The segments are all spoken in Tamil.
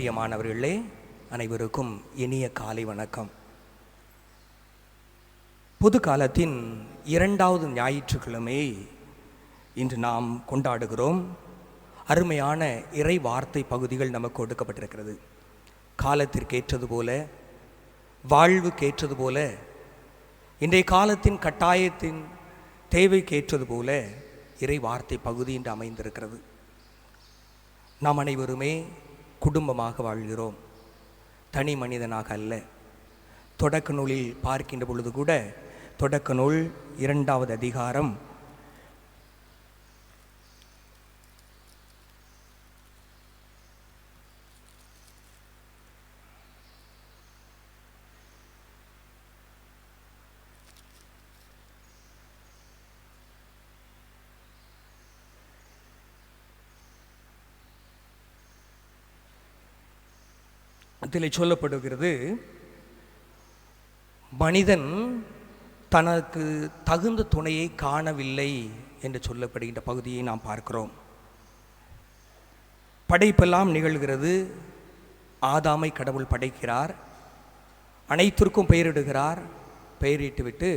பிரியமானவர்களே, அனைவருக்கும் இனிய காலை வணக்கம். பொது காலத்தின் 2வது ஞாயிற்றுக்கிழமை இன்று நாம் கொண்டாடுகிறோம். அருமையான இறை வார்த்தை பகுதிகள் நமக்கு கொடுக்கப்பட்டிருக்கிறது. காலத்திற்கேற்றது போல, வாழ்வுக்கேற்றது போல, இன்றைய காலத்தின் கட்டாயத்தின் தேவைக்கேற்றது போல இறை வார்த்தை பகுதி இன்று அமைந்திருக்கிறது. நாம் அனைவருமே குடும்பமாக வாழ்கிறோம், தனி மனிதனாக அல்ல. தொடக்க நூலில் பார்க்கின்ற பொழுது கூட தொடக்க நூல் 2வது அதிகாரம் இதில் சொல்லப்படுகிறது, மனிதன் தனக்கு தகுந்த துணையை காணவில்லை என்று சொல்லப்படுகின்ற பகுதியை நாம் பார்க்கிறோம். படைப்பெல்லாம் நிகழ்கிறது. ஆதாமை கடவுள் படைக்கிறார், அனைத்திற்கும் பெயரிடுகிறார். பெயரிட்டுவிட்டு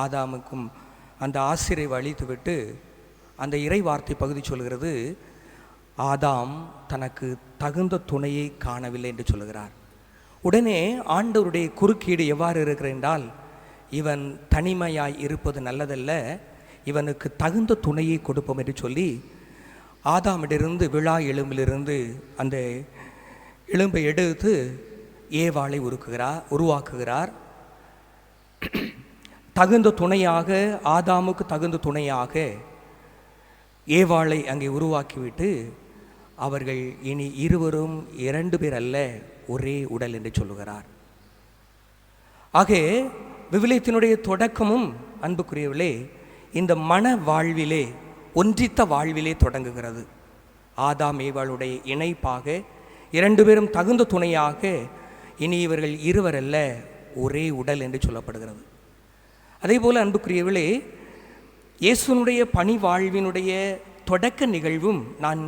ஆதாமுக்கும் அந்த ஆசிரியை அளித்துவிட்டு அந்த இறை வார்த்தை பகுதி சொல்கிறது, ஆதாம் தனக்கு தகுந்த துணையை காணவில்லை என்று சொல்லுகிறார். உடனே ஆண்டவருடைய குறுக்கீடு எவ்வாறு இருக்கிறது என்றால், இவன் தனிமையாய் இருப்பது நல்லதல்ல, இவனுக்கு தகுந்த துணையை கொடுப்போம் என்று சொல்லி ஆதாமிலிருந்து விழா எலும்பிலிருந்து அந்த எலும்பை எடுத்து ஏவாளை உருவாக்குகிறார். தகுந்த துணையாக, ஆதாமுக்கு தகுந்த துணையாக ஏவாளை அங்கே உருவாக்கிவிட்டு அவர்கள் இனி இருவரும் 2 பேர் அல்ல, ஒரே உடல் என்று சொல்லுகிறார். ஆக விவிலியத்தினுடைய தொடக்கமும் அன்புக்குரியவர்களே இந்த மன வாழ்விலே, ஒன்றித்த வாழ்விலே தொடங்குகிறது. ஆதாம் ஏவாளுடைய இணைப்பாக 2 பேரும் தகுந்த துணையாக இனி இவர்கள் இருவர் அல்ல, ஒரே உடல் என்று சொல்லப்படுகிறது. அதே போல் அன்புக்குரியவர்களே, இயேசுனுடைய பணி வாழ்வினுடைய தொடக்க நிகழ்வும் நான்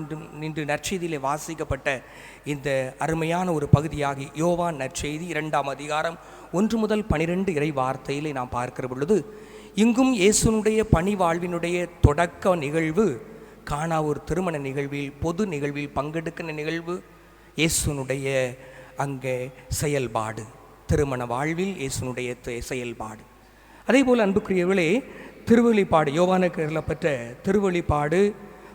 இன்று நற்செய்தியிலே வாசிக்கப்பட்ட இந்த அருமையான ஒரு பகுதியாகி யோவான் நற்செய்தி 2ஆம் அதிகாரம் 1 முதல் 12 இறை வார்த்தையிலே நாம் பார்க்கிற பொழுது, இங்கும் இயேசுனுடைய பணி வாழ்வினுடைய தொடக்க நிகழ்வு காணா ஒரு திருமண நிகழ்வில், பொது நிகழ்வில் பங்கெடுக்கிற நிகழ்வு, இயேசுனுடைய அங்கே செயல்பாடு, திருமண வாழ்வில் இயேசுனுடைய செயல்பாடு. அதே போல் அன்புக்குரியவர்களே, திருவெளிப்பாடு, யோவானுக்கு எழுதப்பட்ட திருவெளிப்பாடு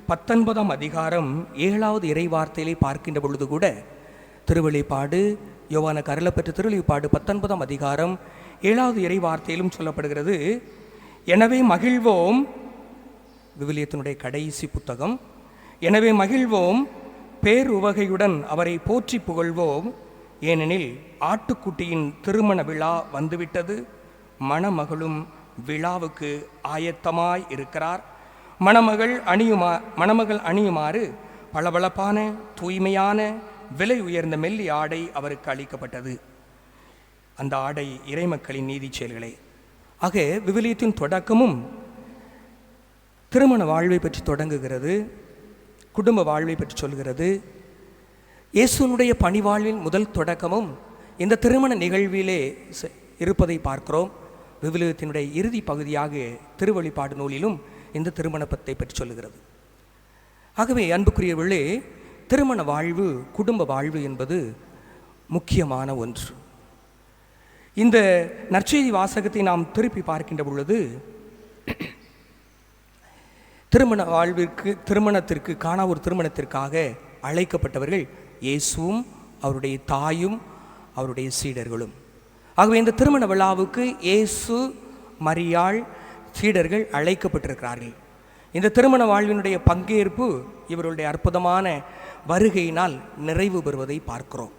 19ஆம் அதிகாரம் 7வது இறை வார்த்தையிலே பார்க்கின்ற பொழுது கூட, திருவெளிப்பாடு யோவானுக்கு அருளப்பெற்ற திருவெளிப்பாடு 19ஆம் அதிகாரம் 7வது இறை வார்த்தையிலும் சொல்லப்படுகிறது, எனவே மகிழ்வோம், விவிலியத்தினுடைய கடைசி புத்தகம், எனவே மகிழ்வோம், பேருவகையுடன் அவரை போற்றி புகழ்வோம், ஏனெனில் ஆட்டுக்குட்டியின் திருமண விழா வந்துவிட்டது, மணமகளும் விழாவுக்கு ஆயத்தமாய் இருக்கிறார். மணமகள் அணியுமாறு பளபளப்பான தூய்மையான விலை உயர்ந்த மெல்லி ஆடை அவருக்கு அளிக்கப்பட்டது. அந்த ஆடை இறைமக்களின் நீதி செயல்களே. ஆக விவிலியத்தின் தொடக்கமும் திருமண வாழ்வை பற்றி தொடங்குகிறது, குடும்ப வாழ்வை பற்றி சொல்கிறது. இயேசுனுடைய பணி வாழ்வின் முதல் தொடக்கமும் இந்த திருமண நிகழ்விலே இருப்பதை பார்க்கிறோம். விவிலியத்தினுடைய இறுதி பகுதியாக திருவெளிப்பாடு நூலிலும் இந்த திருமணத்தை பற்றி சொல்லுகிறது. ஆகவே அன்புக்குரியவர்களே, திருமண வாழ்வு, குடும்ப வாழ்வு என்பது முக்கியமான ஒன்று. இந்த நற்செய்தி வாசகத்தை நாம் திருப்பி பார்க்கின்ற பொழுது, திருமண வாழ்விற்கு, திருமணத்திற்கு, காணா ஒரு திருமணத்திற்காக அழைக்கப்பட்டவர்கள் இயேசுவும் அவருடைய தாயும் அவருடைய சீடர்களும். ஆகவே இந்த திருமண விழாவுக்கு இயேசு, மரியாள், சீடர்கள் அழைக்கப்பட்டிருக்கிறார்கள். இந்த திருமண வாழ்வினுடைய பங்கேற்பு இவருடைய அற்புதமான வருகையினால் நிறைவு பெறுவதை பார்க்கிறோம்.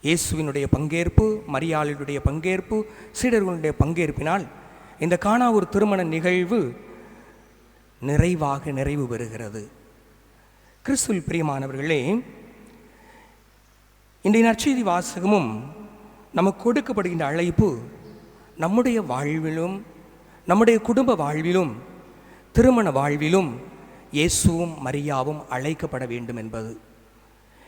இயேசுவினுடைய பங்கேற்பு, மரியாளுடைய பங்கேற்பு, சீடர்களுடைய பங்கேற்பினால் இந்த காணா ஒரு திருமண நிகழ்வு நிறைவு பெறுகிறது. கிறிஸ்துவில் பிரியமானவர்களே, இன்றைய நற்செய்தி வாசகமும் நமக்கு கொடுக்கப்படுகின்ற அழைப்பு நம்முடைய வாழ்விலும், நம்முடைய குடும்ப வாழ்விலும், திருமண வாழ்விலும் இயேசுவும் மரியாவும் அழைக்கப்பட வேண்டும் என்பது.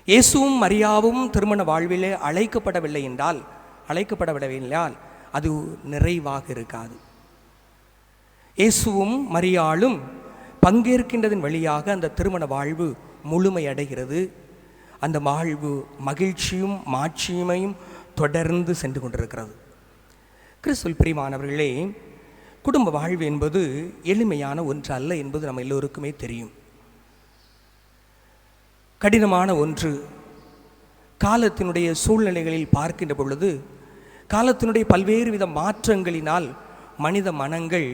இயேசுவும் மரியாவும் திருமண வாழ்விலே அழைக்கப்படவில்லை என்றால் அது நிறைவாக இருக்காது. இயேசுவும் மரியாளும் பங்கேற்கின்றதன் வழியாக அந்த திருமண வாழ்வு முழுமையடைகிறது. அந்த வாழ்வு மகிழ்ச்சியும் மாட்சியுமையும் தொடர்ந்து சென்று கொண்டிருக்கிறது. கிறிஸ்துவில் பிரியமானவர்களே, குடும்ப வாழ்வு என்பது எளிமையான ஒன்று அல்ல என்பது நம்ம எல்லோருக்குமே தெரியும். கடினமான ஒன்று. காலத்தினுடைய சூழ்நிலைகளில் பார்க்கின்ற பொழுது காலத்தினுடைய பல்வேறு வித மாற்றங்களினால் மனித மனங்கள்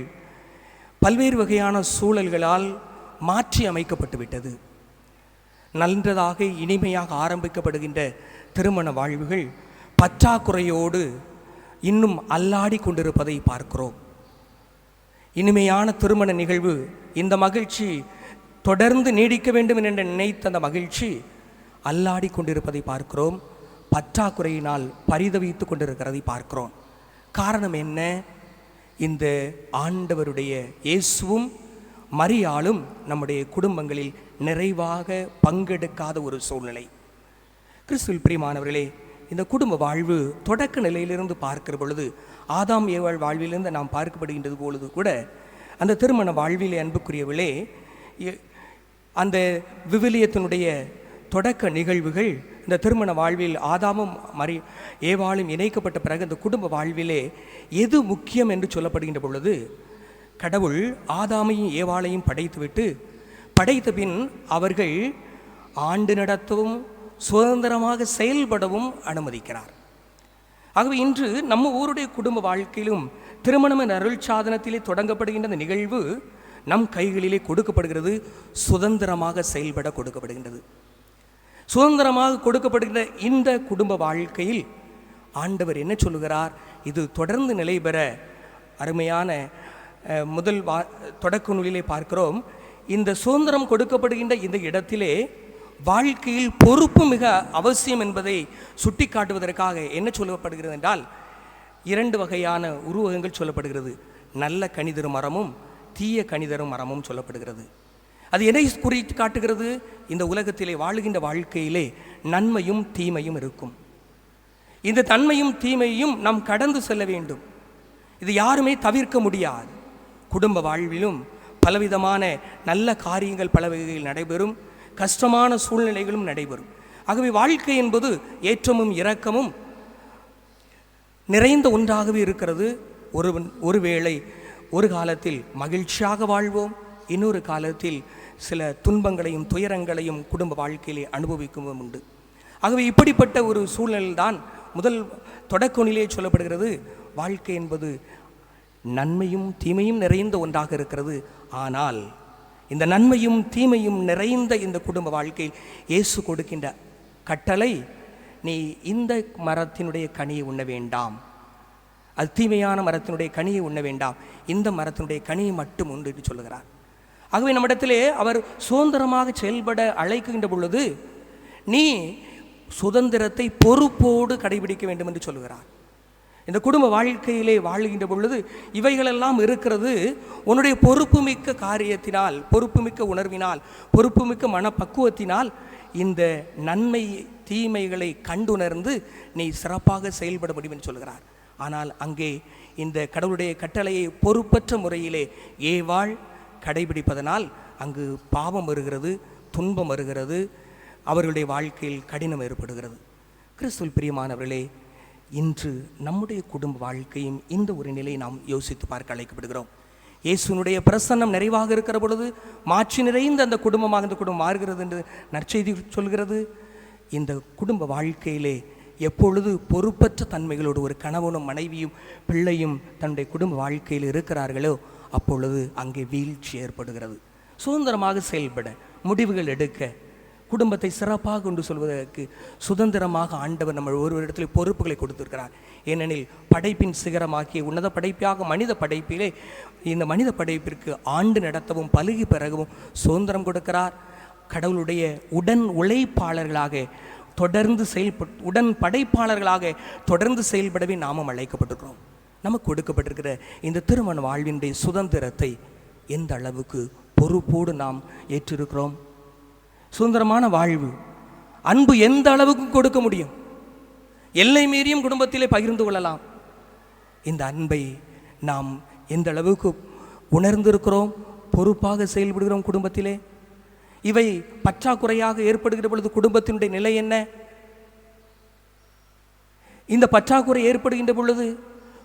பல்வேறு வகையான சூழல்களால் மாற்றி அமைக்கப்பட்டு விட்டது. நல்லதாக இனிமையாக ஆரம்பிக்கப்படுகின்ற திருமண வாழ்வுகள் பற்றாக்குறையோடு இன்னும் அல்லாடி கொண்டிருப்பதை பார்க்கிறோம். இனிமையான திருமண நிகழ்வு, இந்த மகிழ்ச்சி தொடர்ந்து நீடிக்க வேண்டும் என்று நினைத்த அந்த மகிழ்ச்சி அல்லாடி கொண்டிருப்பதை பார்க்கிறோம். பற்றாக்குறையினால் பரிதவித்து கொண்டிருக்கிறதை பார்க்கிறோம். காரணம் என்ன? இந்த ஆண்டவருடைய இயேசுவும் மரியாளும் நம்முடைய குடும்பங்களில் நிறைவாக பங்கெடுக்காத ஒரு சூழ்நிலை. கிறிஸ்துவில் பிரியமானவர்களே, இந்த குடும்ப வாழ்வு தொடக்க நிலையிலிருந்து பார்க்கிற பொழுது ஆதாம் ஏவாள் வாழ்விலிருந்து நாம் பார்க்கப்படுகின்றது பொழுது கூட அந்த திருமண வாழ்விலே அன்புக்குரியவர்களே, அந்த விவிலியத்தினுடைய தொடக்க நிகழ்வுகள் இந்த திருமண வாழ்வில் ஆதாமும் ஏவாளும் இணைக்கப்பட்ட பிறகு அந்த குடும்ப வாழ்விலே எது முக்கியம் என்று சொல்லப்படுகின்ற பொழுது, கடவுள் ஆதாமையும் ஏவாளையும் படைத்த பின் அவர்கள் ஆண்டு நடத்தவும் சுதந்திரமாக செயல்படவும் அனுமதிக்கிறார். ஆகவே இன்று நம்ம ஊருடைய குடும்ப வாழ்க்கையிலும் திருமணம் என்ற அருள் சாதனத்திலே தொடங்கப்படுகின்ற அந்த நிகழ்வு நம் கைகளிலே கொடுக்கப்படுகிறது. சுதந்திரமாக செயல்பட கொடுக்கப்படுகின்றது. சுதந்திரமாக கொடுக்கப்படுகின்ற இந்த குடும்ப வாழ்க்கையில் ஆண்டவர் என்ன சொல்லுகிறார்? இது தொடர்ந்து நிலை பெற அருமையான முதல் தொடக்க நூலிலே பார்க்கிறோம். இந்த சுதந்திரம் கொடுக்கப்படுகின்ற இந்த இடத்திலே வாழ்க்கையில் பொறுப்பு மிக அவசியம் என்பதை சுட்டி காட்டுவதற்காக என்ன சொல்லப்படுகிறது என்றால், 2 வகையான உருவகங்கள் சொல்லப்படுகிறது. நல்ல கனிதரும் மரமும் தீய கனிதரும் மரமும் சொல்லப்படுகிறது. அது எதை குறித்து காட்டுகிறது? இந்த உலகத்திலே வாழுகின்ற வாழ்க்கையிலே நன்மையும் தீமையும் இருக்கும். இந்த நன்மையும் தீமையும் நாம் கடந்து செல்ல வேண்டும். இது யாருமே தவிர்க்க முடியாது. குடும்ப வாழ்விலும் பலவிதமான நல்ல காரியங்கள் பல வகையில் நடைபெறும், கஷ்டமான சூழ்நிலைகளும் நடைபெறும். ஆகவே வாழ்க்கை என்பது ஏற்றமும் இரக்கமும் நிறைந்த ஒன்றாகவே இருக்கிறது. ஒருவேளை ஒரு காலத்தில் மகிழ்ச்சியாக வாழ்வோம், இன்னொரு காலத்தில் சில துன்பங்களையும் துயரங்களையும் குடும்ப வாழ்க்கையிலே அனுபவிக்கவும் உண்டு. ஆகவே இப்படிப்பட்ட ஒரு சூழ்நிலைதான் முதல் தொடக்கநிலையே சொல்லப்படுகிறது. வாழ்க்கை என்பது நன்மையும் தீமையும் நிறைந்த ஒன்றாக இருக்கிறது. ஆனால் இந்த நன்மையும் தீமையும் நிறைந்த இந்த குடும்ப வாழ்க்கையில் இயேசு கொடுக்கின்ற கட்டளை, நீ இந்த மரத்தினுடைய கனியை உண்ண வேண்டாம், அது தீமையான மரத்தினுடைய கனியை உண்ண வேண்டாம், இந்த மரத்தினுடைய கனியை மட்டும் உண்டு என்று சொல்லுகிறார். ஆகவே நம்மிடத்திலே அவர் சுதந்திரமாக செயல்பட அழைக்கின்ற பொழுது நீ சுதந்திரத்தை பொறுப்போடு கடைபிடிக்க வேண்டும் என்று சொல்லுகிறார். இந்த குடும்ப வாழ்க்கையிலே வாழுகின்ற பொழுது இவைகளெல்லாம் இருக்கிறது. உன்னுடைய பொறுப்புமிக்க காரியத்தினால், பொறுப்புமிக்க உணர்வினால், பொறுப்புமிக்க மனப்பக்குவத்தினால் இந்த நன்மை தீமைகளை கண்டுணர்ந்து நீ சிறப்பாக செயல்பட முடியும் என்று சொல்கிறார். ஆனால் அங்கே இந்த கடவுளுடைய கட்டளையை பொறுப்பற்ற முறையிலே ஏவாள் கடைபிடிப்பதனால் அங்கு பாவம் வருகிறது, துன்பம் வருகிறது, அவர்களுடைய வாழ்க்கையில் கடினம் ஏற்படுகிறது. கிறிஸ்துவில் பிரியமானவர்களே, இன்று நம்முடைய குடும்ப வாழ்க்கையும் இந்த ஒரு நிலையை நாம் யோசித்து பார்க்க அழைக்கப்படுகிறோம். இயேசுனுடைய பிரசன்னம் நிறைவாக இருக்கிற பொழுது மாற்றி நிறைந்த அந்த குடும்பமாக இந்த குடும்பம் மாறுகிறது என்று நற்செய்தி சொல்கிறது. இந்த குடும்ப வாழ்க்கையிலே எப்பொழுது பொறுப்பற்ற தன்மைகளோடு ஒரு கணவனும் மனைவியும் பிள்ளையும் தன்னுடைய குடும்ப வாழ்க்கையில் இருக்கிறார்களோ அப்பொழுது அங்கே வீழ்ச்சி ஏற்படுகிறது. சுதந்திரமாக செயல்பட, முடிவுகள் எடுக்க, குடும்பத்தை சிறப்பாக கொண்டு சொல்வதற்கு சுதந்திரமாக ஆண்டவர் நம்ம ஒருவரிடத்தில் பொறுப்புகளை கொடுத்திருக்கிறார். ஏனெனில் படைப்பின் சிகரமாக்கிய உன்னத படைப்பாக மனித படைப்பிலே இந்த மனித படைப்பிற்கு ஆண்டு நடத்தவும் பலுகி பெறகவும் சுதந்திரம் கொடுக்கிறார். கடவுளுடைய உடன் உழைப்பாளர்களாக தொடர்ந்து உடன் படைப்பாளர்களாக தொடர்ந்து செயல்படவே நாமும் அழைக்கப்பட்டிருக்கிறோம். நமக்கு கொடுக்கப்பட்டிருக்கிற இந்த திருமண வாழ்வினுடைய சுதந்திரத்தை எந்த அளவுக்கு பொறுப்போடு நாம் ஏற்றிருக்கிறோம்? சுதந்திரமான வாழ்வு அன்பு எந்த அளவுக்கு கொடுக்க முடியும்? எல்லை மீறியும் குடும்பத்திலே பகிர்ந்து கொள்ளலாம். இந்த அன்பை நாம் எந்த அளவுக்கு உணர்ந்திருக்கிறோம், பொறுப்பாக செயல்படுகிறோம் குடும்பத்திலே? இவை பற்றாக்குறையாக ஏற்படுகிற பொழுது குடும்பத்தினுடைய நிலை என்ன? இந்த பற்றாக்குறை ஏற்படுகின்ற பொழுது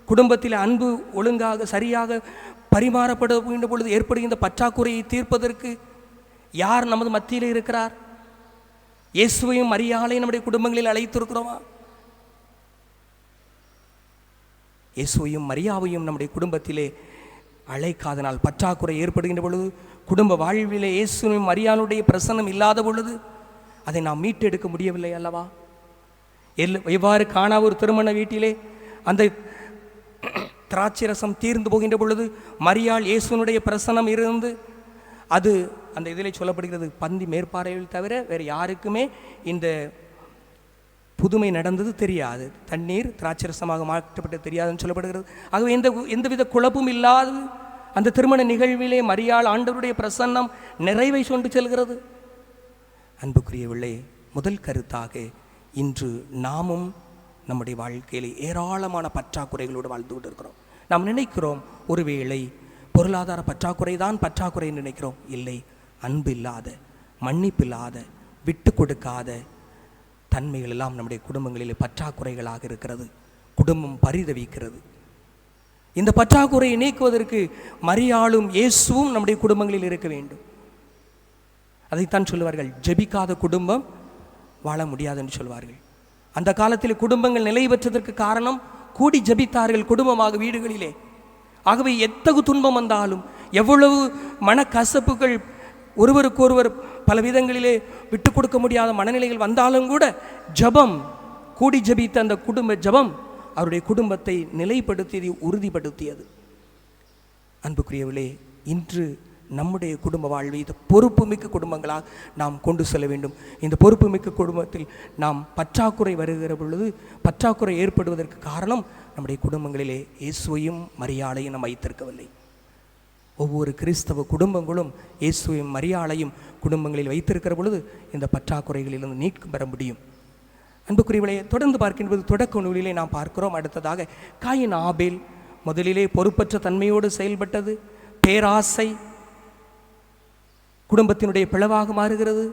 குடும்பத்தில் அன்பு ஒழுங்காக சரியாக பரிமாறப்படுகின்ற பொழுது ஏற்படுகின்ற பற்றாக்குறையை தீர்ப்பதற்கு யார் நமது மத்தியில் இருக்கிறார்? இயேசுவையும் மரியாளையும் நம்முடைய குடும்பங்களில் அழைத்திருக்கிறோமா? இயேசுவையும் மரியாவையும் நம்முடைய குடும்பத்திலே அழைக்காதனால் பற்றாக்குறை ஏற்படுகின்ற பொழுது, குடும்ப வாழ்விலே இயேசுவையும் மரியாளுடைய பிரசன்னம் இல்லாத பொழுது அதை நாம் மீட்டெடுக்க முடியவில்லை அல்லவா? எவ்வாறு காணா ஒரு திருமண வீட்டிலே அந்த திராட்சை ரசம் தீர்ந்து போகின்ற பொழுது மரியாள் இயேசுனுடைய பிரசன்னம் இருந்து, அது அந்த இதில் சொல்லப்படுகிறது, பந்தி மேற்பார்வையில் தவிர வேறு யாருக்குமே இந்த புதுமை நடந்தது தெரியாது, தண்ணீர் திராட்சை ரசமாக மாற்றப்பட்டு தெரியாதுன்னு சொல்லப்படுகிறது. ஆகவே எந்தவித குழப்பமும் இல்லாது அந்த திருமண நிகழ்விலே மரியாள் ஆண்டவருடைய பிரசன்னம் நிறைவை கொண்டு செல்கிறது. அன்புக்குரியவர்களே, முதல் கருத்தாக இன்று நாமும் நம்முடைய வாழ்க்கையில் ஏராளமான பற்றாக்குறைகளோடு வாழ்ந்து கொண்டு இருக்கிறோம். நாம் நினைக்கிறோம் ஒருவேளை பொருளாதார பற்றாக்குறை தான் பற்றாக்குறை நினைக்கிறோம். இல்லை, அன்பு இல்லாத, மன்னிப்பு இல்லாத, விட்டு கொடுக்காத தன்மைகள் எல்லாம் நம்முடைய குடும்பங்களில் பற்றாக்குறைகளாக இருக்கிறது. குடும்பம் பரிதவிக்கிறது. இந்த பற்றாக்குறையை நீக்குவதற்கு மரியாளும் இயேசுவும் நம்முடைய குடும்பங்களில் இருக்க வேண்டும். அதைத்தான் சொல்லுவார்கள், ஜெபிக்காத குடும்பம் வாழ முடியாது என்று சொல்வார்கள். அந்த காலத்தில் குடும்பங்கள் நிலை பெற்றதற்கு காரணம் கூடி ஜெபித்தார்கள் குடும்பமாக வீடுகளிலே. ஆகவே எத்தகு துன்பம் வந்தாலும், எவ்வளவு மனக்கசப்புகள், ஒருவருக்கொருவர் பல விதங்களிலே விட்டு கொடுக்க முடியாத மனநிலைகள் வந்தாலும் கூட ஜபம், கூடி ஜபித்த அந்த குடும்ப ஜபம் அவருடைய குடும்பத்தை நிலைப்படுத்தியது, உறுதிப்படுத்தியது. அன்புக்குரியவர்களே, இன்று நம்முடைய குடும்ப வாழ்வை இது பொறுப்புமிக்க குடும்பங்களாக நாம் கொண்டு செல்ல வேண்டும். இந்த பொறுப்புமிக்க குடும்பத்தில் நாம் பற்றாக்குறை வருகிற பொழுது பற்றாக்குறை ஏற்படுவதற்கு காரணம் நம்முடைய குடும்பங்களிலே இயேசுவையும் மரியாளையும் நாம் வைத்திருக்கவில்லை. ஒவ்வொரு கிறிஸ்தவ குடும்பங்களும் இயேசுவையும் மரியாளையும் குடும்பங்களில் வைத்திருக்கிற பொழுது இந்த பற்றாக்குறைகளிலிருந்து நீக்கம் பெற முடியும். அன்புக்குரியவர்களே, தொடர்ந்து பார்க்கின்றது தொடக்க நூலிலே நாம் பார்க்கிறோம். அடுத்ததாக காயின் ஆபேல் முதலிலே பொறுப்பற்ற தன்மையோடு செயல்பட்டது. பேராசை குடும்பத்தினுடைய பிளவாக மாறுகிறது.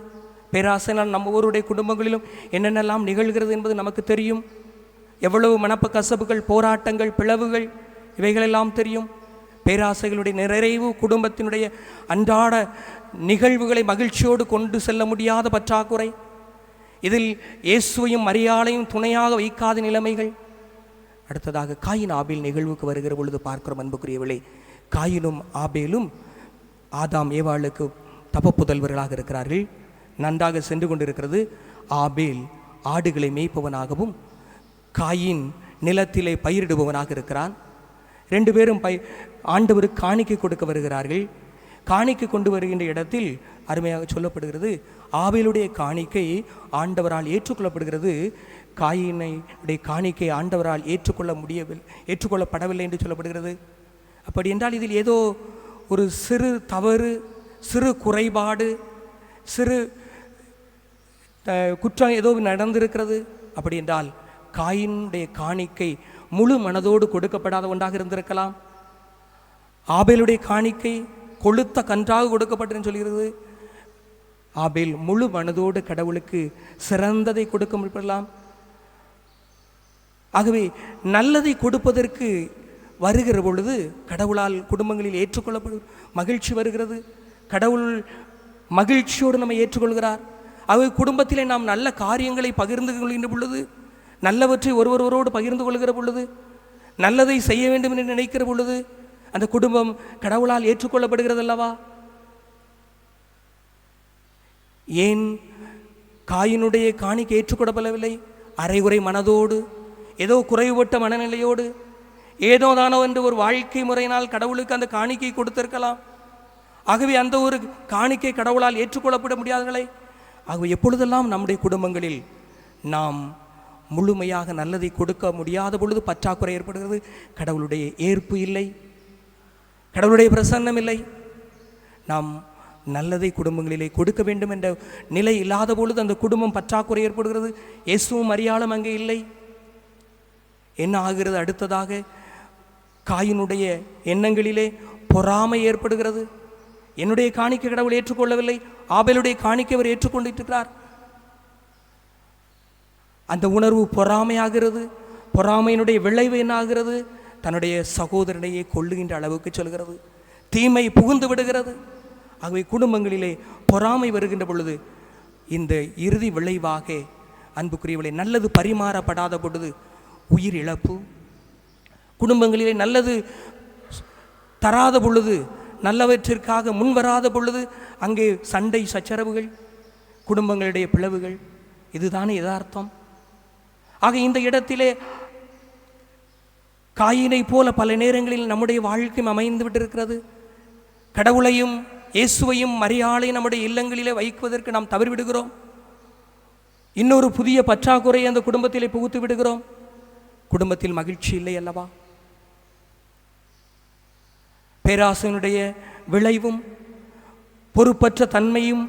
பேராசைனால் நம்ம ஒவ்வொருடைய குடும்பங்களிலும் என்னென்னலாம் நிகழ்கிறது என்பது நமக்கு தெரியும். எவ்வளவு மனப்ப கசப்புகள், போராட்டங்கள், பிளவுகள், இவைகளெல்லாம் தெரியும். பேராசைகளுடைய நிறைவு குடும்பத்தினுடைய அன்றாட நிகழ்வுகளை மகிழ்ச்சியோடு கொண்டு செல்ல முடியாத பற்றாக்குறை, இதில் இயேசுவையும் மரியாளையும் துணையாக வைக்காத நிலைமைகள். அடுத்ததாக காயின் ஆபேல் நிகழ்வுக்கு வருகிற பொழுது பார்க்கிறோம். அன்புக்குரியவர்களே, காயினும் ஆபேலும் ஆதாம் ஏவாளுக்கு தப்ப புதல்வர்களாக இருக்கிறார்கள். நன்றாக சென்று கொண்டிருக்கிறது. ஆபேல் ஆடுகளை மேய்ப்பவனாகவும் காயின் நிலத்திலே பயிரிடுபவனாக இருக்கிறான். ரெண்டு பேரும் ஆண்டவருக்கு காணிக்கை கொடுக்க வருகிறார்கள். காணிக்கை கொண்டு வருகின்ற இடத்தில் அருமையாக சொல்லப்படுகிறது, ஆபேலுடைய காணிக்கை ஆண்டவரால் ஏற்றுக்கொள்ளப்படுகிறது, காயினுடைய காணிக்கை ஆண்டவரால் ஏற்றுக்கொள்ளப்படவில்லை என்று சொல்லப்படுகிறது. அப்படி என்றால் இதில் ஏதோ ஒரு சிறு தவறு, சிறு குறைபாடு, சிறு குற்றம் ஏதோ நடந்திருக்கிறது. அப்படி என்றால் காயினுடைய காணிக்கை முழு மனதோடு கொடுக்கப்படாத ஒன்றாக இருந்திருக்கலாம். ஆபேலுடைய காணிக்கை கொளுத்த கன்றாக கொடுக்கப்பட்டு சொல்கிறது. ஆபேல் முழு மனதோடு கடவுளுக்கு சிறந்ததை கொடுக்க முடியலாம். ஆகவே நல்லதை கொடுப்பதற்கு வருகிற பொழுது கடவுளால் குடும்பங்களில் ஏற்றுக்கொள்ளப்படும் மகிழ்ச்சி வருகிறது. கடவுள் மகிழ்ச்சியோடு நம்மை ஏற்றுக்கொள்கிறார். ஆகவே குடும்பத்திலே நாம் நல்ல காரியங்களை பகிர்ந்து கொள்கின்ற பொழுது, நல்லவற்றை ஒருவரோடு பகிர்ந்து கொள்கிற பொழுது, நல்லதை செய்ய வேண்டும் என்று நினைக்கிற பொழுது அந்த குடும்பம் கடவுளால் ஏற்றுக்கொள்ளப்படுகிறது அல்லவா? ஏன் காயினுடைய காணிக்கை ஏற்றுக்கொள்ளப்படவில்லை? அரைகுறை மனதோடு, ஏதோ குறைவுபட்ட மனநிலையோடு, ஏதோ தானோ என்று ஒரு வாழ்க்கை முறையினால் கடவுளுக்கு அந்த காணிக்கை கொடுத்திருக்கலாம். ஆகவே அந்த ஒரு காணிக்கை கடவுளால் ஏற்றுக்கொள்ளப்பட முடியாதவர்களை. ஆகவே எப்பொழுதெல்லாம் நம்முடைய குடும்பங்களில் நாம் முழுமையாக நல்லதை கொடுக்க முடியாத பொழுது பற்றாக்குறை ஏற்படுகிறது. கடவுளுடைய ஏற்பு இல்லை, கடவுளுடைய பிரசன்னம் இல்லை. நாம் நல்லதை குடும்பங்களிலே கொடுக்க வேண்டும் என்ற நிலை இல்லாத பொழுது அந்த குடும்பம் பற்றாக்குறை ஏற்படுகிறது. இயேசுவும் மரியாளும் அங்கே இல்லை. என்ன ஆகிறது? அடுத்ததாக காயினுடைய எண்ணங்களிலே பொறாமை ஏற்படுகிறது. என்னுடைய காணிக்கை கடவுள் ஏற்றுக்கொள்ளவில்லை, ஆபேலுடைய காணிக்கை அவர் ஏற்றுக்கொண்டிருக்கிறார். அந்த உணர்வு பொறாமையாகிறது. பொறாமையினுடைய விளைவு என்ன ஆகிறது? தன்னுடைய சகோதரனையே கொள்ளுகின்ற அளவுக்கு சொல்கிறது. தீமை புகுந்து விடுகிறது. ஆகவே குடும்பங்களிலே பொறாமை வருகின்ற பொழுது இந்த இறுதி விளைவாக அன்புக்குரியவளை நல்லது பரிமாறப்படாத பொழுது உயிர் இழப்பு, குடும்பங்களிலே நல்லது தராத பொழுது, நல்லவற்றிற்காக முன்வராத பொழுது அங்கே சண்டை சச்சரவுகள், குடும்பங்களுடைய பிளவுகள், இதுதானே யதார்த்தம். ஆக இந்த இடத்திலே காயினை போல பல நேரங்களில் நம்முடைய வாழ்க்கையும் அமைந்து விட்டிருக்கிறது. கடவுளையும் இயேசுவையும் மரியாளையும் நம்முடைய இல்லங்களிலே வைக்குவதற்கு நாம் தவறிவிடுகிறோம். இன்னொரு புதிய பற்றாக்குறை அந்த குடும்பத்திலே புகுத்து விடுகிறோம். குடும்பத்தில் மகிழ்ச்சி இல்லை அல்லவா? பேராசையினுடைய விளைவும் பொறுப்பற்ற தன்மையும்,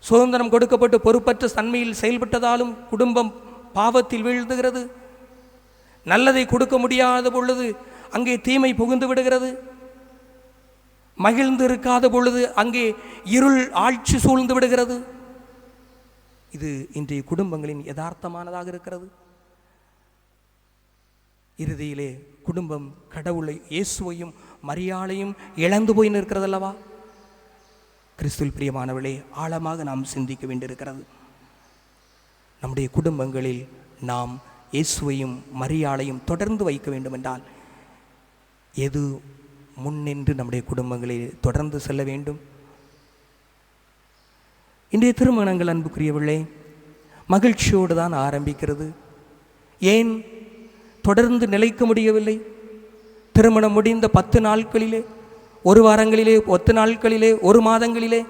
சுதந்திரம் கொடுக்கப்பட்டு பொறுப்பற்ற தன்மையில் செயல்பட்டதாலும் குடும்பம் பாவத்தில் வீழ்ந்துகிறது. நல்லதை கொடுக்க முடியாத பொழுது அங்கே தீமை புகுந்து விடுகிறது. மகிழ்ந்து இருக்காத பொழுது அங்கே இருள் ஆட்சி சூழ்ந்து விடுகிறது. இது இன்றைய குடும்பங்களின் யதார்த்தமானதாக இருக்கிறது. இறுதியிலே குடும்பம் கடவுளை, இயேசுவையும் மரியாளையும் இழந்து போய் நிற்கிறது அல்லவா? கிறிஸ்துவில் பிரியமானவர்களே, ஆழமாக நாம் சிந்திக்க வேண்டியிருக்கிறது. நம்முடைய குடும்பங்களில் நாம் இயேசுவையும் மரியாளையும் தொடர்ந்து வைக்க வேண்டும் என்றால் எது முன்னின்று நம்முடைய குடும்பங்களில் தொடர்ந்து செல்ல வேண்டும்? இன்றைய திருமணங்கள் அன்புக்குரியவர்களே மகிழ்ச்சியோடு தான் ஆரம்பிக்கிறது. ஏன் தொடர்ந்து நிலைக்க முடியவில்லை? திருமணம் முடிந்த 10 நாட்களிலே, 1 வாரங்களிலே, 10 நாட்களிலே, 1 மாதங்களிலே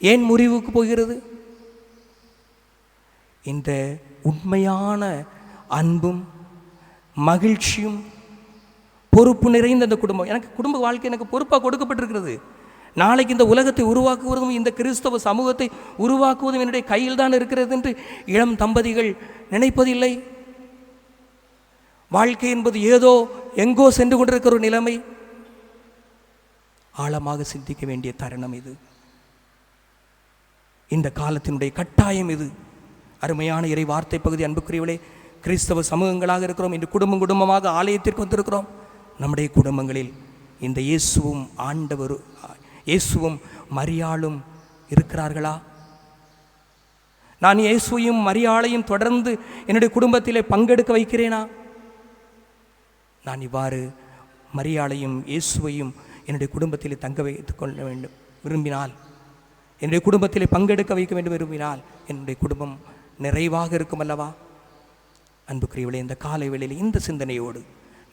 ஏன் முறிவுக்கு போகிறது? இந்த உண்மையான அன்பும் மகிழ்ச்சியும் பொறுப்பு நிறைந்த அந்த குடும்பம், எனக்கு குடும்ப வாழ்க்கை எனக்கு பொறுப்பாக கொடுக்கப்பட்டிருக்கிறது. நாளைக்கு இந்த உலகத்தை உருவாக்குவதும் இந்த கிறிஸ்தவ சமூகத்தை உருவாக்குவதும் என்னுடைய கையில் தான் இருக்கிறது என்று இளம் தம்பதிகள் நினைப்பதில்லை. வாழ்க்கை என்பது ஏதோ எங்கோ சென்று கொண்டிருக்கிற ஒரு நிலைமை. ஆழமாக சிந்திக்க வேண்டிய தருணம் இது. இந்த காலத்தினுடைய கட்டாயம் இது. அருமையான இறை வார்த்தை பகுதி அன்புக்குரியவளே, கிறிஸ்தவ சமூகங்களாக இருக்கிறோம். இன்று குடும்பம் குடும்பமாக ஆலயத்திற்கு வந்திருக்கிறோம். நம்முடைய குடும்பங்களில் இந்த இயேசுவும் ஆண்டவர், இயேசுவும் மரியாளும் இருக்கிறார்களா? நான் இயேசுவையும் மரியாளையும் தொடர்ந்து என்னுடைய குடும்பத்திலே பங்கெடுக்க வைக்கிறேனா? நான் இவ்வாறு மரியாளையும் இயேசுவையும் என்னுடைய குடும்பத்திலே தங்க வைத்துக் கொள்ள வேண்டும் விரும்பினால், என்னுடைய குடும்பத்திலே பங்கெடுக்க வைக்க வேண்டும் விரும்பினால் என்னுடைய குடும்பம் நிறைவாக இருக்கும் அல்லவா? அன்புக்குரியவளே, இந்த காலை வேளையில் இந்த சிந்தனையோடு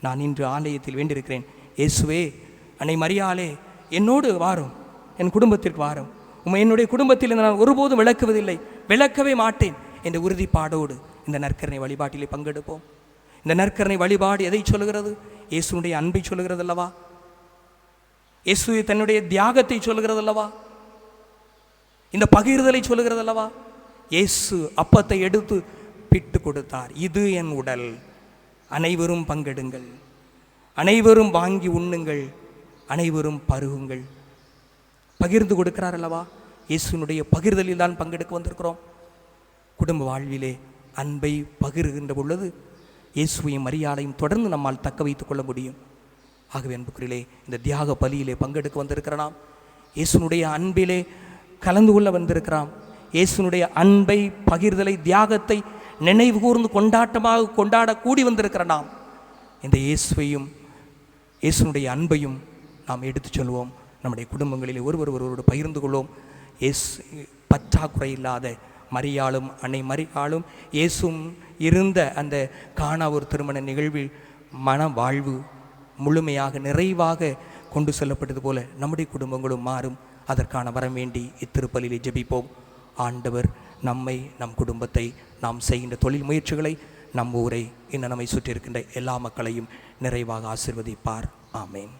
நான் இன்று ஆலயத்தில் வேண்டியிருக்கிறேன். இயேசுவே, அன்னை மரியாளே, என்னோடு வாரும், என் குடும்பத்திற்கு வாரும். என்னுடைய குடும்பத்தில் நான் ஒருபோதும் விளக்குவதில்லை, விளக்கவே மாட்டேன் என்ற உறுதிப்பாடோடு இந்த நற்கரணை வழிபாட்டிலே பங்கெடுப்போம். இந்த நற்கரணை வழிபாடு எதை சொல்லுகிறது? இயேசுனுடைய அன்பை சொல்லுகிறது அல்லவா? இயேசு தன்னுடைய தியாகத்தை சொல்லுகிறது அல்லவா? இந்த பகிர்தலை சொல்லுகிறது அல்லவா? இயேசு அப்பத்தை எடுத்து பிட்டு கொடுத்தார். இது என் உடல், அனைவரும் பங்கெடுங்கள், அனைவரும் வாங்கி உண்ணுங்கள், அனைவரும் பருகுங்கள். பகிர்ந்து கொடுக்கிறார் அல்லவா? இயேசுனுடைய பகிர்தலில் தான் பங்கெடுக்க வந்திருக்கிறோம். குடும்ப வாழ்விலே அன்பை பகிர்கின்ற பொழுது இயேசுவையும் மரியாதையும் தொடர்ந்து நம்மால் தக்க வைத்துக் கொள்ள முடியும். ஆகவே அன்புக்குரியலே, இந்த தியாக பலியிலே பங்கெடுக்க வந்திருக்கிறோம். இயேசுனுடைய அன்பிலே கலந்து கொள்ள வந்திருக்கிறோம். இயேசுனுடைய அன்பை, பகிர்தலை, தியாகத்தை நினைவு கூர்ந்து கொண்டாட்டமாக கொண்டாட கூடி வந்திருக்கிறோம். இந்த இயேசுவையும் இயேசுனுடைய அன்பையும் நாம் எடுத்துச் சொல்வோம். நம்முடைய குடும்பங்களிலே ஒருவரோடு பகிர்ந்து கொள்வோம். இயேசு பற்றாக்குறை இல்லாத மரியாளும் அன்னை மரியாளும் இயேசும் இருந்த அந்த காணா ஒரு திருமண நிகழ்வில் மன வாழ்வு முழுமையாக நிறைவாக கொண்டு செல்லப்பட்டது போல நம்முடைய குடும்பங்களும் மாறும். அதற்கான வரம் வேண்டி இத்திருப்பலிலே ஜெபிப்போம். ஆண்டவர் நம்மை, நம் குடும்பத்தை, நாம் செய்கின்ற தொழில் முயற்சிகளை, நம் ஊரை, இன்னும் நம்மை சுற்றி இருக்கின்ற எல்லா மக்களையும் நிறைவாக ஆசீர்வதிப்பார். ஆமேன்.